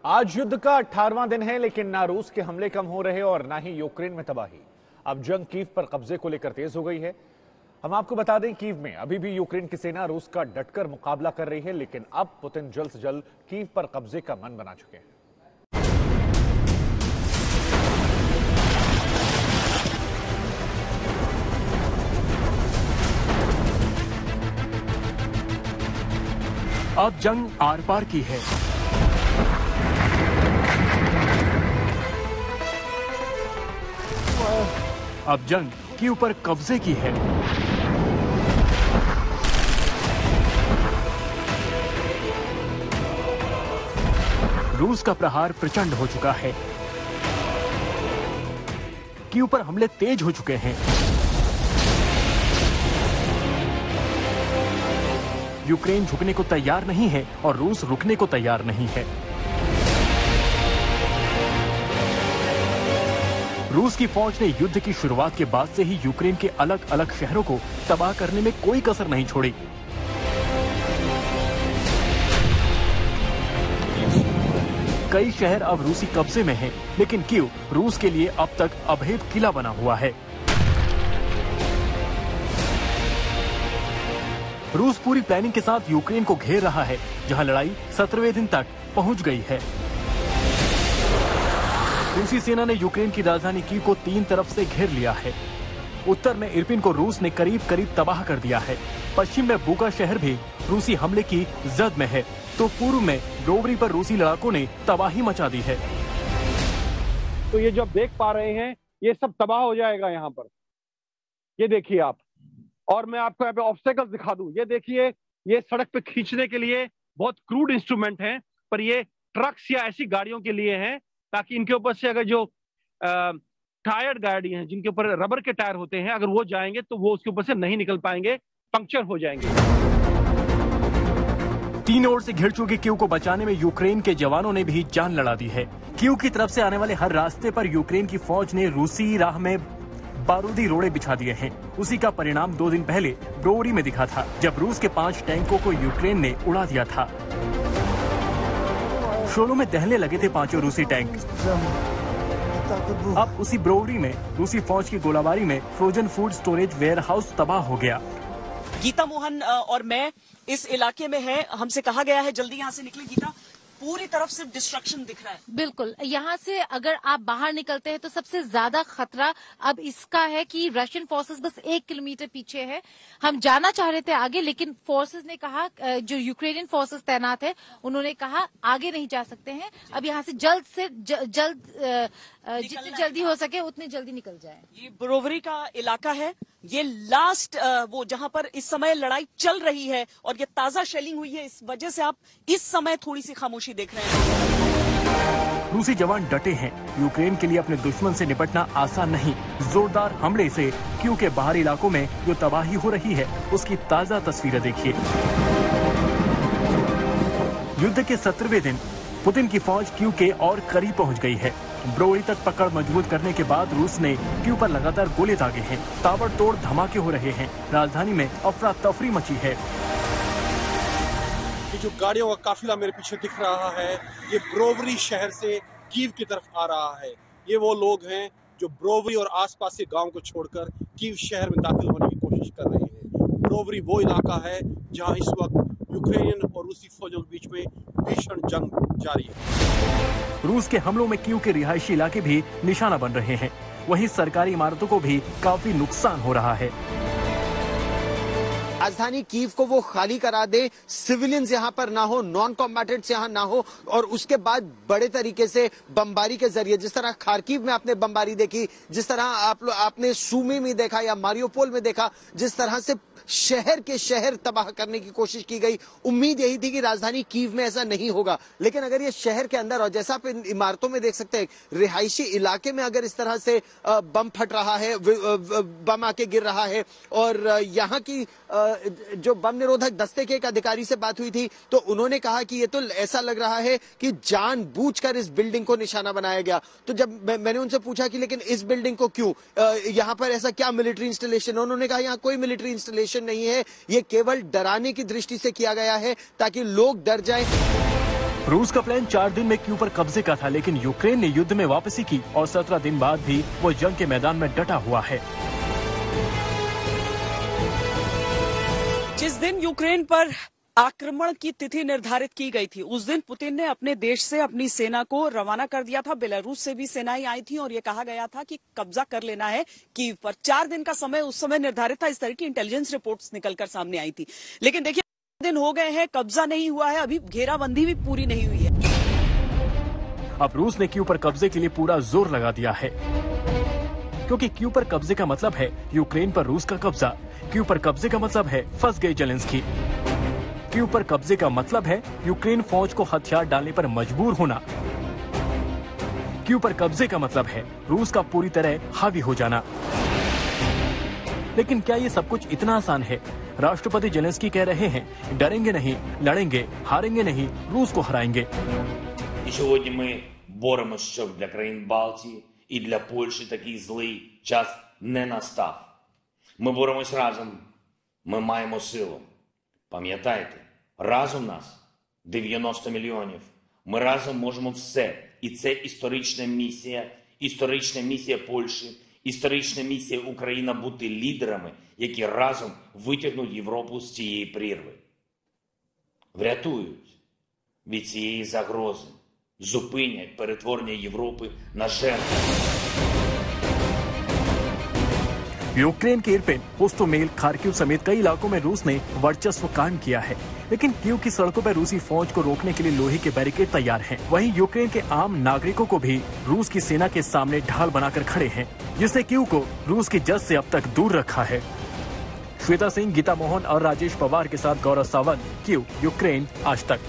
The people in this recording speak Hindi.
आज युद्ध का 18वां दिन है, लेकिन ना रूस के हमले कम हो रहे और ना ही यूक्रेन में तबाही। अब जंग कीव पर कब्जे को लेकर तेज हो गई है। हम आपको बता दें, कीव में अभी भी यूक्रेन की सेना रूस का डटकर मुकाबला कर रही है, लेकिन अब पुतिन जल्द से जल्द कीव पर कब्जे का मन बना चुके हैं। अब जंग आर पार की है। अब जंग कीव पर कब्जे की है। रूस का प्रहार प्रचंड हो चुका है। कीव पर हमले तेज हो चुके हैं। यूक्रेन झुकने को तैयार नहीं है और रूस रुकने को तैयार नहीं है। रूस की फौज ने युद्ध की शुरुआत के बाद से ही यूक्रेन के अलग अलग शहरों को तबाह करने में कोई कसर नहीं छोड़ी। कई शहर अब रूसी कब्जे में हैं, लेकिन कीव रूस के लिए अब तक अभेद किला बना हुआ है। रूस पूरी प्लानिंग के साथ यूक्रेन को घेर रहा है, जहां लड़ाई 17वें दिन तक पहुंच गई है। रूसी सेना ने यूक्रेन की राजधानी कीव को 3 तरफ से घेर लिया है। उत्तर में इरपिन को रूस ने करीब करीब तबाह कर दिया है। पश्चिम में बुका शहर भी रूसी हमले की जद में है, तो पूर्व में ब्रोवरी पर रूसी लड़ाकों ने तबाही मचा दी है। तो ये जो आप देख पा रहे हैं, ये सब तबाह हो जाएगा यहाँ पर। ये देखिए आप, और मैं आपको यहाँ पे ऑब्स्टेकल्स दिखा दूं। ये देखिए, ये सड़क पे खींचने के लिए बहुत क्रूड इंस्ट्रूमेंट हैं, पर ये ट्रक्स या ऐसी गाड़ियों के लिए हैं ताकि इनके ऊपर से अगर जो टायर्ड गाड़ी हैं, जिनके ऊपर रबर के टायर होते हैं, अगर वो जाएंगे तो वो उसके ऊपर से नहीं निकल पाएंगे, पंक्चर हो जाएंगे। तीनों ओर से घिर चुके कीव को बचाने में यूक्रेन के जवानों ने भी जान लड़ा दी है। कीव की तरफ से आने वाले हर रास्ते पर यूक्रेन की फौज ने रूसी राह में बारूदी रोड़े बिछा दिए हैं। उसी का परिणाम 2 दिन पहले ब्रोवरी में दिखा था, जब रूस के 5 टैंकों को यूक्रेन ने उड़ा दिया था। शोलों में दहने लगे थे 5 रूसी टैंक। अब उसी ब्रोवरी में रूसी फौज की गोलाबारी में frozen food storage warehouse तबाह हो गया। गीता मोहन और मैं इस इलाके में है। हमसे कहा गया है जल्दी यहाँ से निकले। गीता, पूरी तरफ से डिस्ट्रक्शन दिख रहा है। बिल्कुल, यहाँ से अगर आप बाहर निकलते हैं तो सबसे ज्यादा खतरा अब इसका है कि रशियन फोर्सेस बस 1 किलोमीटर पीछे है। हम जाना चाह रहे थे आगे, लेकिन फोर्सेस ने कहा, जो यूक्रेनियन फोर्सेस तैनात है उन्होंने कहा आगे नहीं जा सकते हैं। अब यहाँ से जल्द जितनी जल्दी हो सके उतनी जल्दी निकल जाए। ये ब्रोवरी का इलाका है, ये लास्ट वो जहां पर इस समय लड़ाई चल रही है और ये ताजा शेलिंग हुई है। इस वजह से आप इस समय थोड़ी सी खामोशी देख रहे हैं। रूसी जवान डटे हैं। यूक्रेन के लिए अपने दुश्मन से निपटना आसान नहीं। जोरदार हमले से कीव के बाहरी इलाकों में जो तबाही हो रही है, उसकी ताजा तस्वीरें देखिए। युद्ध के 17वें दिन पुतिन की फौज कीव के और करीब पहुंच गई है। ब्रोवरी तक पकड़ मजबूत करने के बाद रूस ने कीव पर लगातार गोले दागे हैं। ताबड़तोड़ धमाके हो रहे हैं। राजधानी में अफरा तफरी मची है। ये जो गाड़ियों का काफिला मेरे पीछे दिख रहा है, ये ब्रोवरी शहर से कीव की तरफ आ रहा है। ये वो लोग हैं जो ब्रोवरी और आसपास के गांव को छोड़कर कीव शहर में दाखिल होने की कोशिश कर रहे हैं। ब्रोवरी वो इलाका है जहां इस वक्त यूक्रेनियन और रूसी फौजों के बीच में भीषण जंग जारी है। रूस के हमलों में कीव के रिहायशी इलाके भी निशाना बन रहे हैं। वहीं सरकारी इमारतों को भी काफी नुकसान हो रहा है। राजधानी कीव को वो खाली करा दे, सिविलियंस यहाँ पर ना हो, नॉन कॉम्बैटेंट्स यहाँ ना हो, और उसके बाद बड़े तरीके से बमबारी के जरिए, जिस तरह खार्किव में आपने बमबारी देखी, जिस तरह आपने सूमी में देखा या मारियोपोल में देखा, जिस तरह से शहर के शहर तबाह करने की कोशिश की गई। उम्मीद यही थी कि राजधानी कीव में ऐसा नहीं होगा, लेकिन अगर ये शहर के अंदर, और जैसा आप इन इमारतों में देख सकते हैं, रिहायशी इलाके में अगर इस तरह से बम फट रहा है, बम आके गिर रहा है, और यहाँ की जो बम निरोधक दस्ते के एक अधिकारी से बात हुई थी, तो उन्होंने कहा कि ये तो ऐसा लग रहा है कि जानबूझकर इस बिल्डिंग को निशाना बनाया गया। तो जब मैंने उनसे पूछा कि लेकिन इस बिल्डिंग को क्यों, यहाँ पर ऐसा क्या मिलिट्री इंस्टॉलेशन है, उन्होंने कहा यहाँ कोई मिलिट्री इंस्टॉलेशन नहीं है, ये केवल डराने की दृष्टि से किया गया है ताकि लोग डर जाएं। रूस का प्लान 4 दिन में कीव पर कब्जे का था, लेकिन यूक्रेन ने युद्ध में वापसी की और 17 दिन बाद भी वो जंग के मैदान में डटा हुआ है। जिस दिन यूक्रेन पर आक्रमण की तिथि निर्धारित की गई थी, उस दिन पुतिन ने अपने देश से अपनी सेना को रवाना कर दिया था। बेलारूस से भी सेनाएं आई थी और ये कहा गया था कि कब्जा कर लेना है कीव पर। 4 दिन का समय उस समय निर्धारित था। इस तरह की इंटेलिजेंस रिपोर्ट्स निकलकर सामने आई थी। लेकिन देखिए, दिन हो गए हैं, कब्जा नहीं हुआ है, अभी घेराबंदी भी पूरी नहीं हुई है। अब रूस ने कीव पर कब्जे के लिए पूरा जोर लगा दिया है, क्योंकि कीव पर कब्जे का मतलब है यूक्रेन पर रूस का कब्जा। कीव पर कब्जे का मतलब है फंस गए जेलेंस्की। कीव पर कब्जे का मतलब है यूक्रेन फौज को हथियार डालने पर मजबूर होना। कीव पर कब्जे का मतलब है रूस का पूरी तरह हावी हो जाना। लेकिन क्या ये सब कुछ इतना आसान है? राष्ट्रपति जेलेंस्की कह रहे हैं, डरेंगे नहीं, लड़ेंगे, हारेंगे नहीं, रूस को हराएंगे। І сьогодні ми боремося, щоб для країн Балтії і для Польщі такий злий час не настав. Ми боремось разом, ми маємо силу. Пам'ятайте, разом нас 90 мільйонів. Ми разом можемо все. І це історична місія Польщі, історична місія України бути лідерами, які разом витягнуть Європу з цієї прірви. Врятують від цієї загрози. Зупинять перетворення Європи на жертву. यूक्रेन के इरपिन, होस्टोमेल, खार्किव समेत कई इलाकों में रूस ने वर्चस्व कायम किया है, लेकिन कीव की सड़कों पर रूसी फौज को रोकने के लिए लोहे के बैरिकेड तैयार हैं। वहीं यूक्रेन के आम नागरिकों को भी रूस की सेना के सामने ढाल बनाकर खड़े हैं, जिसने कीव को रूस की जद से अब तक दूर रखा है। श्वेता सिंह, गीता मोहन और राजेश पवार के साथ गौरव सावंत, कीव, यूक्रेन आज तक।